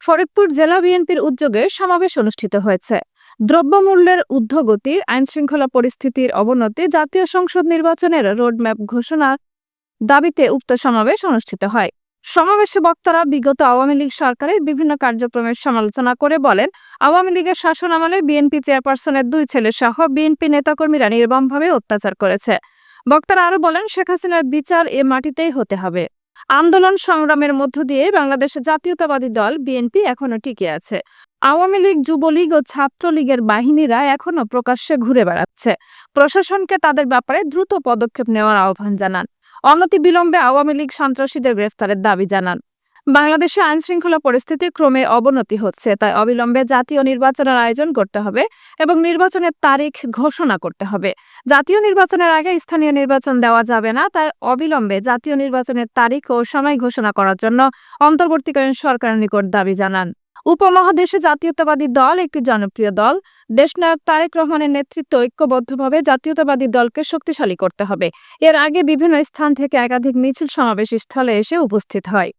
ফরিদপুর জেলা বিএনপির উদ্যোগে সমাবেশ অনুষ্ঠিত হয়েছে। দ্রব্যমূল্যের ঊর্ধ্বগতি, আইনশৃঙ্খলা পরিস্থিতির অবনতি, জাতীয় সংসদ নির্বাচনের রোডম্যাপ ঘোষণার দাবিতে উক্ত সমাবেশ অনুষ্ঠিত হয়। সমাবেশে বক্তারা বিগত আওয়ামী লীগ সরকারের বিভিন্ন কার্যক্রমের সমালোচনা করে বলেন, আওয়ামী লীগের শাসনামলে বিএনপি চেয়ারপারসনের 2 ছেলে সহ বিএনপি নেতাকর্মীরা নির্মমভাবে অত্যাচার করেছে। বক্তারা আরো বলেন, শেখ হাসিনার বিচার এ মাটিতেই হতে হবে। আন্দোলন সংগ্রামের মধ্য দিয়ে বাংলাদেশের জাতীয়তাবাদী দল বিএনপি এখনো টিকে আছে। আওয়ামী লীগ, যুবলীগ ও ছাত্রলীগের বাহিনীরা এখনো প্রকাশ্যে ঘুরে বেড়াচ্ছে। প্রশাসনকে তাদের ব্যাপারে দ্রুত পদক্ষেপ নেওয়ার আহ্বান জানান। অনতিবিলম্বে আওয়ামী লীগ সন্ত্রাসীদের গ্রেফতারের দাবি জানান। বাংলাদেশে আইনশৃঙ্খলা পরিস্থিতি ক্রমে অবনতি হচ্ছে, তাই অবিলম্বে জাতীয় নির্বাচনের আয়োজন করতে হবে এবং নির্বাচনের তারিখ ঘোষণা করতে হবে। জাতীয় নির্বাচনের আগে স্থানীয় নির্বাচন দেওয়া যাবে না, তাই অবিলম্বে জাতীয় নির্বাচনের তারিখ ও সময় ঘোষণা করার জন্য অন্তর্বর্তীকালীন সরকারের নিকট দাবি জানান। উপমহাদেশে জাতীয়তাবাদী দল একটি জনপ্রিয় দল। দেশনায়ক তারেক রহমানের নেতৃত্বে ঐক্যবদ্ধভাবে জাতীয়তাবাদী দলকে শক্তিশালী করতে হবে। এর আগে বিভিন্ন স্থান থেকে একাধিক মিছিল সমাবেশ স্থলে এসে উপস্থিত হয়।